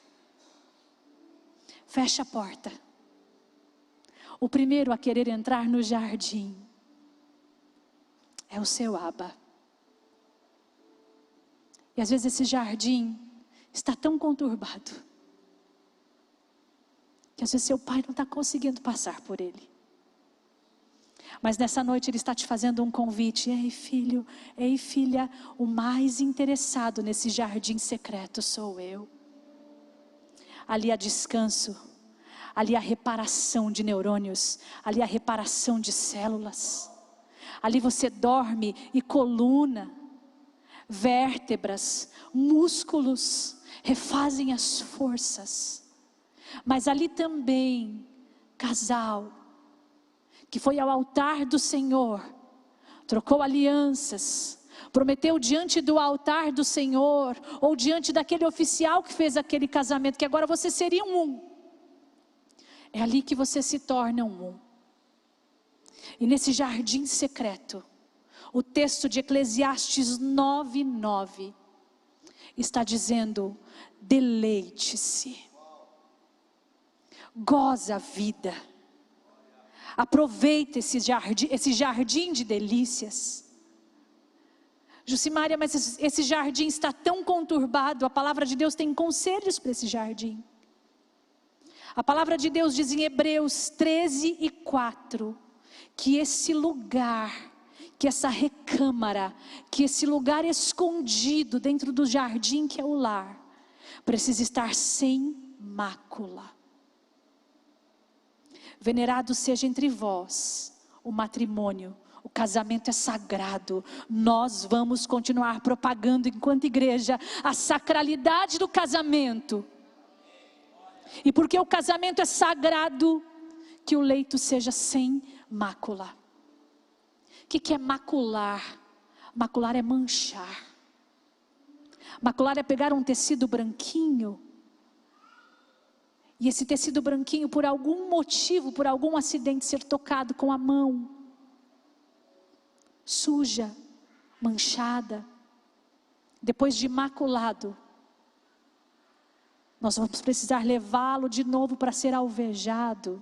Fecha a porta. O primeiro a querer entrar no jardim é o seu Abba. E às vezes esse jardim está tão conturbado que às vezes seu pai não está conseguindo passar por ele. Mas nessa noite Ele está te fazendo um convite. Ei filho, ei filha, o mais interessado nesse jardim secreto sou eu. Ali há descanso, ali há reparação de neurônios, ali há reparação de células. Ali você dorme e coluna, vértebras, músculos refazem as forças. Mas ali também, casal, que foi ao altar do Senhor, trocou alianças, prometeu diante do altar do Senhor, ou diante daquele oficial que fez aquele casamento, que agora você seria um. É ali que você se torna um. E nesse jardim secreto, o texto de Eclesiastes 9:9 está dizendo: deleite-se, goza a vida, aproveita esse jardim de delícias. Jucimária, mas esse jardim está tão conturbado. A palavra de Deus tem conselhos para esse jardim. A palavra de Deus diz em Hebreus 13:4 que esse lugar, que essa recâmara, que esse lugar escondido dentro do jardim que é o lar, precisa estar sem mácula. Venerado seja entre vós o matrimônio. O casamento é sagrado. Nós vamos continuar propagando enquanto igreja a sacralidade do casamento. E porque o casamento é sagrado, que o leito seja sem mácula. O que é macular? Macular é manchar. Macular é pegar um tecido branquinho, e esse tecido branquinho, por algum motivo, por algum acidente, ser tocado com a mão, suja, manchada, depois de maculado, nós vamos precisar levá-lo de novo para ser alvejado,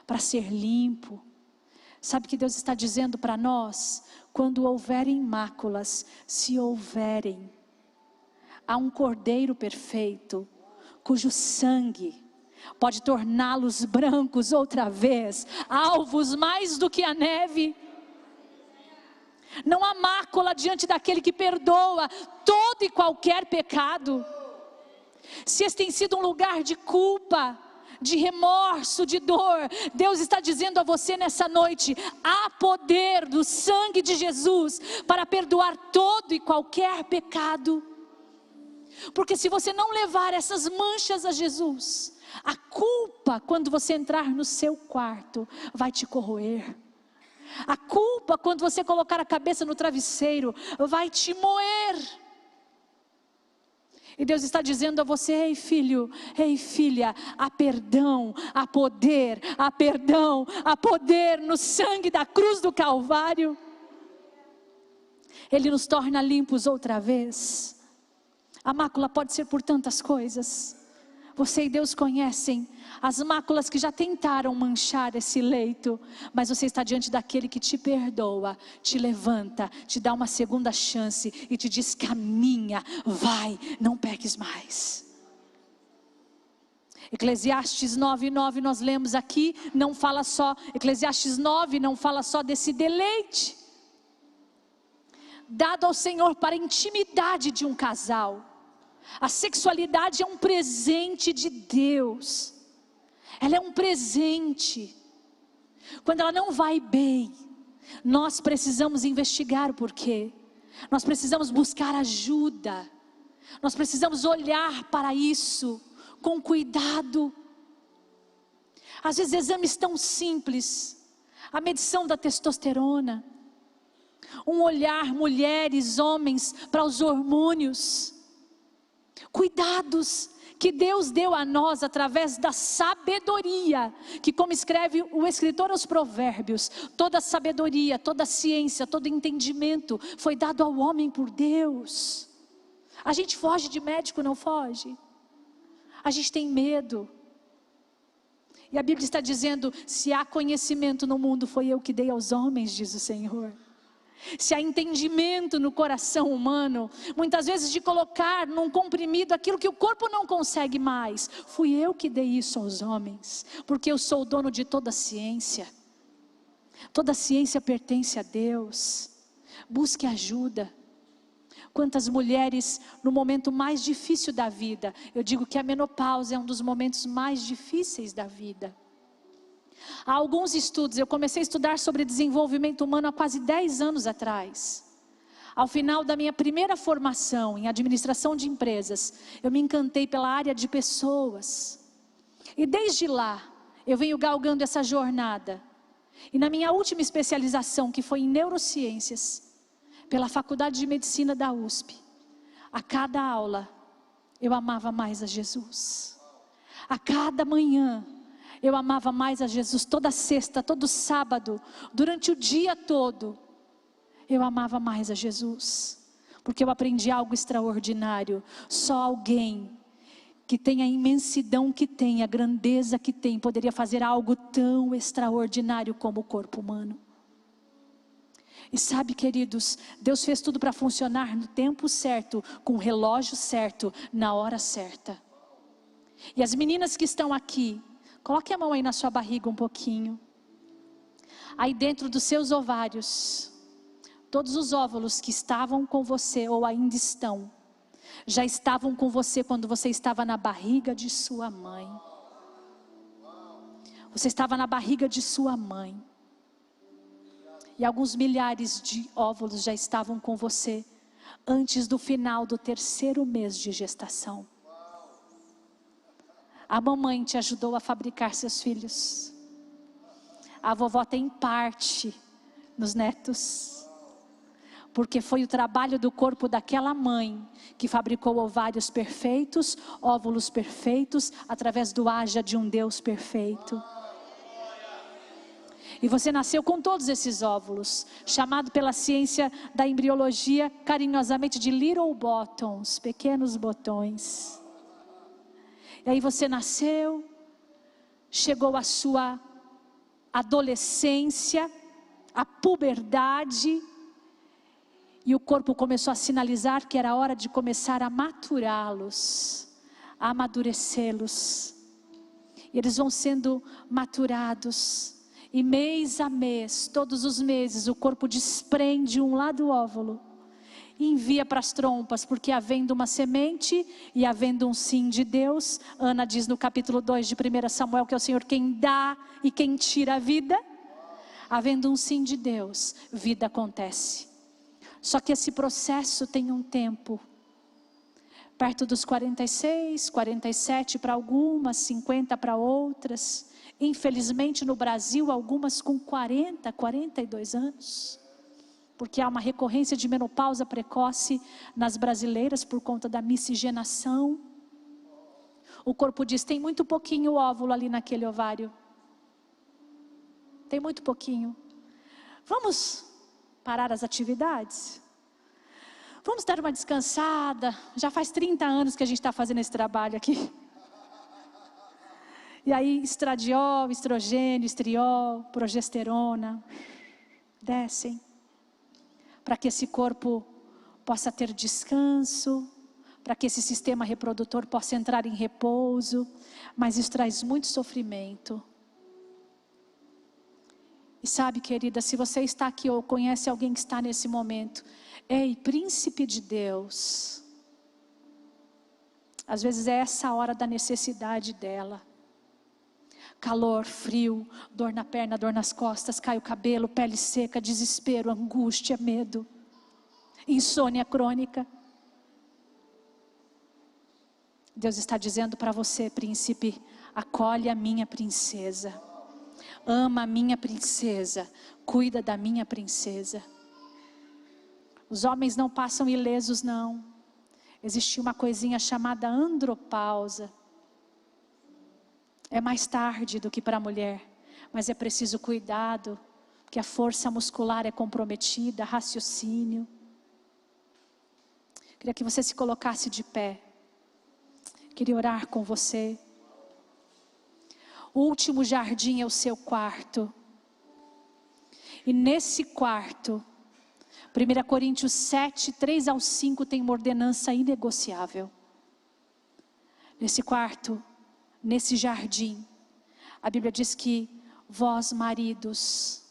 para ser limpo. Sabe o que Deus está dizendo para nós? Quando houverem máculas, se houverem, há um cordeiro perfeito, cujo sangue pode torná-los brancos outra vez, alvos mais do que a neve. Não há mácula diante daquele que perdoa todo e qualquer pecado. Se esse tem sido um lugar de culpa, de remorso, de dor, Deus está dizendo a você nessa noite: há poder do sangue de Jesus para perdoar todo e qualquer pecado. Porque se você não levar essas manchas a Jesus, a culpa, quando você entrar no seu quarto, vai te corroer. A culpa, quando você colocar a cabeça no travesseiro, vai te moer. E Deus está dizendo a você: ei filho, ei filha, há perdão, há poder, há perdão, há poder no sangue da cruz do Calvário. Ele nos torna limpos outra vez. A mácula pode ser por tantas coisas. Você e Deus conhecem as máculas que já tentaram manchar esse leito, mas você está diante daquele que te perdoa, te levanta, te dá uma segunda chance e te diz: caminha, vai, não peques mais. Eclesiastes 9:9 nós lemos aqui, não fala só, Eclesiastes 9 não fala só desse deleite dado ao Senhor para a intimidade de um casal. A sexualidade é um presente de Deus. Ela é um presente. Quando ela não vai bem, nós precisamos investigar o porquê. Nós precisamos buscar ajuda. Nós precisamos olhar para isso com cuidado. Às vezes exames tão simples, a medição da testosterona, um olhar, mulheres, homens, para os hormônios, cuidados que Deus deu a nós através da sabedoria, que como escreve o escritor aos Provérbios, toda sabedoria, toda ciência, todo entendimento foi dado ao homem por Deus. A gente foge de médico, não foge? A gente tem medo. E a Bíblia está dizendo: se há conhecimento no mundo, foi eu que dei aos homens, diz o Senhor. Se há entendimento no coração humano, muitas vezes de colocar num comprimido aquilo que o corpo não consegue mais, fui eu que dei isso aos homens, porque eu sou o dono de toda a ciência. Toda a ciência pertence a Deus. Busque ajuda. Quantas mulheres no momento mais difícil da vida, eu digo que a menopausa é um dos momentos mais difíceis da vida. Há alguns estudos, eu comecei a estudar sobre desenvolvimento humano há quase 10 anos atrás. Ao final da minha primeira formação em administração de empresas, eu me encantei pela área de pessoas. E desde lá, eu venho galgando essa jornada. E na minha última especialização, que foi em neurociências, pela Faculdade de Medicina da USP, a cada aula, eu amava mais a Jesus. A cada manhã, eu amava mais a Jesus. Toda sexta, todo sábado, durante o dia todo, eu amava mais a Jesus. Porque eu aprendi algo extraordinário. Só alguém que tem a imensidão que tem, a grandeza que tem, poderia fazer algo tão extraordinário como o corpo humano. E sabe, queridos, Deus fez tudo para funcionar no tempo certo, com o relógio certo, na hora certa. E as meninas que estão aqui, coloque a mão aí na sua barriga um pouquinho. Aí dentro dos seus ovários, todos os óvulos que estavam com você ou ainda estão, já estavam com você quando você estava na barriga de sua mãe. Você estava na barriga de sua mãe. E alguns milhares de óvulos já estavam com você antes do final do 3º mês de gestação. A mamãe te ajudou a fabricar seus filhos. A vovó tem parte nos netos. Porque foi o trabalho do corpo daquela mãe que fabricou ovários perfeitos, óvulos perfeitos, através do haja de um Deus perfeito. E você nasceu com todos esses óvulos, chamado pela ciência da embriologia carinhosamente de little bottoms, pequenos botões. E aí você nasceu, chegou a sua adolescência, a puberdade, e o corpo começou a sinalizar que era hora de começar a maturá-los, a amadurecê-los. E eles vão sendo maturados, e mês a mês, todos os meses, o corpo desprende um lado do óvulo, e envia para as trompas, porque havendo uma semente e havendo um sim de Deus, Ana diz no capítulo 2 de 1 Samuel que é o Senhor quem dá e quem tira a vida. Havendo um sim de Deus, vida acontece. Só que esse processo tem um tempo, perto dos 46, 47 para algumas, 50 para outras. Infelizmente no Brasil algumas com 40, 42 anos. porque há uma recorrência de menopausa precoce nas brasileiras por conta da miscigenação. O corpo diz, tem muito pouquinho óvulo ali naquele ovário. Tem muito pouquinho. Vamos parar as atividades? Vamos dar uma descansada? Já faz 30 anos que a gente está fazendo esse trabalho aqui. E aí estradiol, estrogênio, estriol, progesterona, descem. Para que esse corpo possa ter descanso, para que esse sistema reprodutor possa entrar em repouso, mas isso traz muito sofrimento. E sabe, querida, se você está aqui ou conhece alguém que está nesse momento, ei, príncipe de Deus, às vezes é essa hora da necessidade dela. Calor, frio, dor na perna, dor nas costas, cai o cabelo, pele seca, desespero, angústia, medo, insônia crônica. Deus está dizendo para você, príncipe, acolhe a minha princesa, ama a minha princesa, cuida da minha princesa. Os homens não passam ilesos, não. Existe uma coisinha chamada andropausa. É mais tarde do que para a mulher, mas é preciso cuidado, porque a força muscular é comprometida, raciocínio. Queria que você se colocasse de pé. Queria orar com você. O último jardim é o seu quarto. E nesse quarto, 1 Coríntios 7, 3 ao 5 tem uma ordenança inegociável. Nesse quarto, nesse jardim, a Bíblia diz que vós, maridos,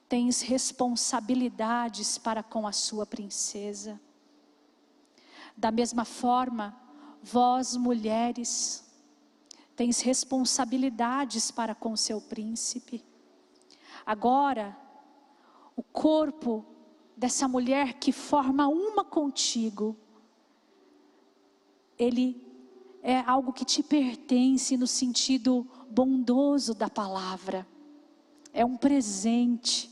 tens responsabilidades para com a sua princesa. Da mesma forma, vós, mulheres, tens responsabilidades para com o seu príncipe. Agora, o corpo dessa mulher que forma uma contigo, ele é algo que te pertence no sentido bondoso da palavra. É um presente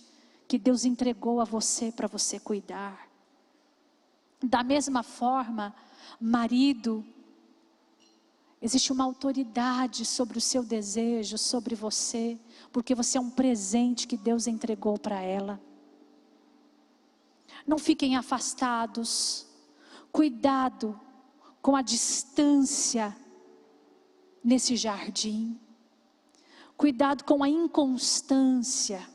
que Deus entregou a você para você cuidar. Da mesma forma, marido, existe uma autoridade sobre o seu desejo, sobre você, porque você é um presente que Deus entregou para ela. Não fiquem afastados, cuidado com a distância nesse jardim. Cuidado com a inconstância.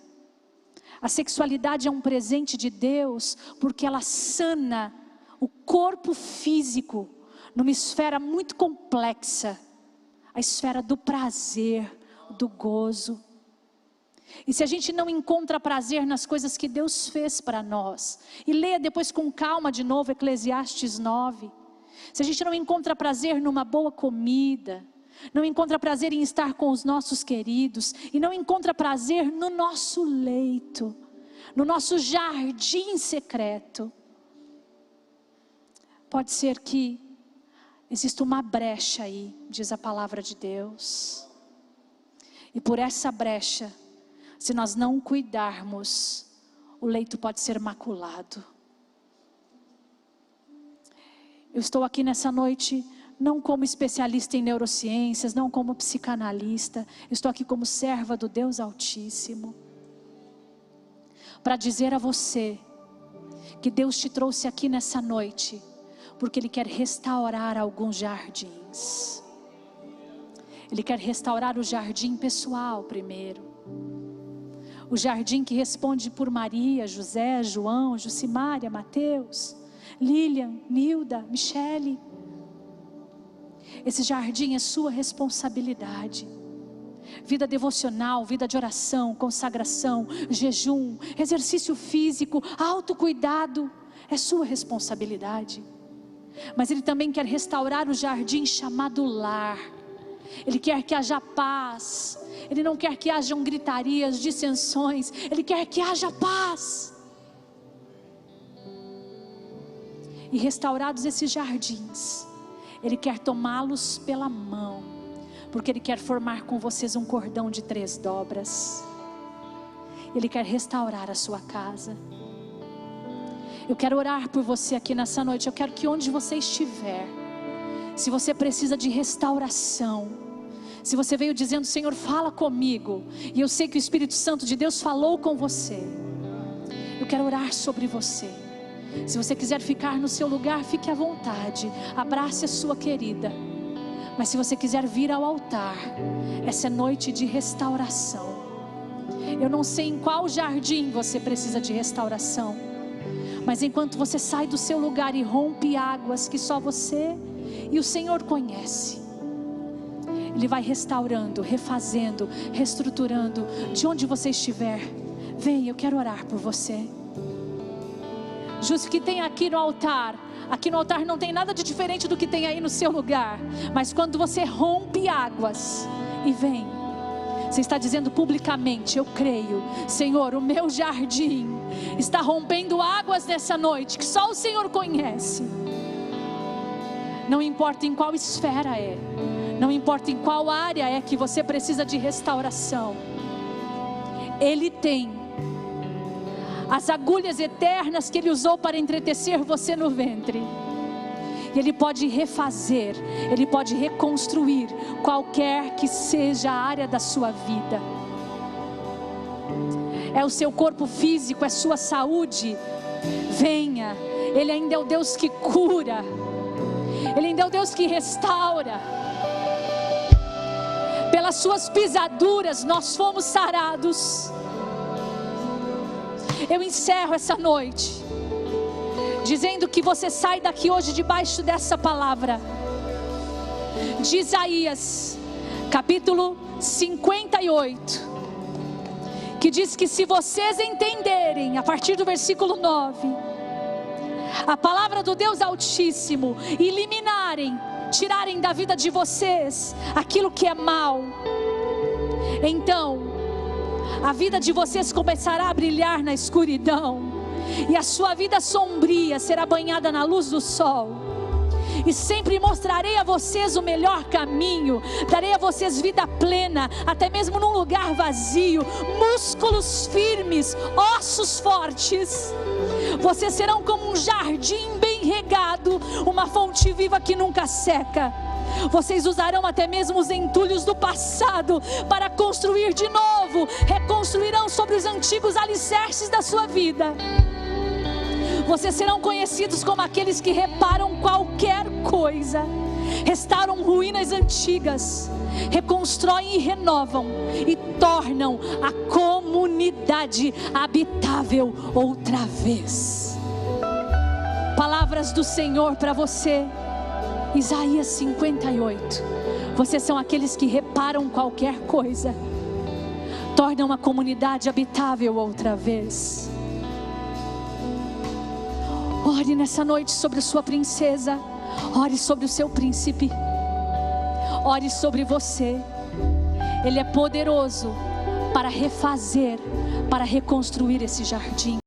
A sexualidade é um presente de Deus, porque ela sana o corpo físico numa esfera muito complexa, a esfera do prazer, do gozo. E se a gente não encontra prazer nas coisas que Deus fez para nós, e leia depois com calma de novo Eclesiastes 9, se a gente não encontra prazer numa boa comida, não encontra prazer em estar com os nossos queridos, e não encontra prazer no nosso leito, no nosso jardim secreto, pode ser que exista uma brecha aí, diz a palavra de Deus. E por essa brecha, se nós não cuidarmos, o leito pode ser maculado. Eu estou aqui nessa noite, não como especialista em neurociências, não como psicanalista. Eu estou aqui como serva do Deus Altíssimo, para dizer a você, que Deus te trouxe aqui nessa noite, porque Ele quer restaurar alguns jardins. Ele quer restaurar o jardim pessoal primeiro. O jardim que responde por Maria, José, João, Jucimária, Mateus, Lilian, Nilda, Michele. Esse jardim é sua responsabilidade. Vida devocional, vida de oração, consagração, jejum, exercício físico, autocuidado, é sua responsabilidade. Mas Ele também quer restaurar o jardim chamado lar. Ele quer que haja paz. Ele não quer que hajam gritarias, dissensões. Ele quer que haja paz. E restaurados esses jardins, Ele quer tomá-los pela mão, porque Ele quer formar com vocês um cordão de 3 dobras. Ele quer restaurar a sua casa. Eu quero orar por você aqui nessa noite. Eu quero que onde você estiver, se você precisa de restauração, se você veio dizendo, Senhor, fala comigo, e eu sei que o Espírito Santo de Deus falou com você, eu quero orar sobre você. Se você quiser ficar no seu lugar, fique à vontade, abrace a sua querida. Mas se você quiser vir ao altar, essa é noite de restauração. Eu não sei em qual jardim você precisa de restauração, mas enquanto você sai do seu lugar e rompe águas que só você e o Senhor conhece, Ele vai restaurando, refazendo, reestruturando. De onde você estiver, vem, eu quero orar por você. Justo que tem aqui no altar não tem nada de diferente do que tem aí no seu lugar, mas quando você rompe águas e vem, você está dizendo publicamente, eu creio, Senhor, o meu jardim está rompendo águas nessa noite, que só o Senhor conhece. Não importa em qual esfera é, não importa em qual área é que você precisa de restauração, Ele tem as agulhas eternas que Ele usou para entretecer você no ventre. E Ele pode refazer, Ele pode reconstruir qualquer que seja a área da sua vida. É o seu corpo físico, é sua saúde. Venha, Ele ainda é o Deus que cura, Ele ainda é o Deus que restaura. Pelas suas pisaduras nós fomos sarados. Eu encerro essa noite dizendo que você sai daqui hoje debaixo dessa palavra de Isaías, capítulo 58, que diz que se vocês entenderem, a partir do versículo 9, a palavra do Deus Altíssimo, eliminarem, tirarem da vida de vocês aquilo que é mal, então a vida de vocês começará a brilhar na escuridão, e a sua vida sombria será banhada na luz do sol. E sempre mostrarei a vocês o melhor caminho, darei a vocês vida plena, até mesmo num lugar vazio, músculos firmes, ossos fortes. Vocês serão como um jardim bem regado, uma fonte viva que nunca seca. Vocês usarão até mesmo os entulhos do passado para construir de novo, reconstruirão sobre os antigos alicerces da sua vida. Vocês serão conhecidos como aqueles que reparam qualquer coisa, restauram ruínas antigas, reconstroem e renovam, e tornam a comunidade habitável outra vez. Palavras do Senhor para você, Isaías 58. Vocês são aqueles que reparam qualquer coisa, tornam a comunidade habitável outra vez. Ore nessa noite sobre a sua princesa, ore sobre o seu príncipe, ore sobre você. Ele é poderoso para refazer, para reconstruir esse jardim.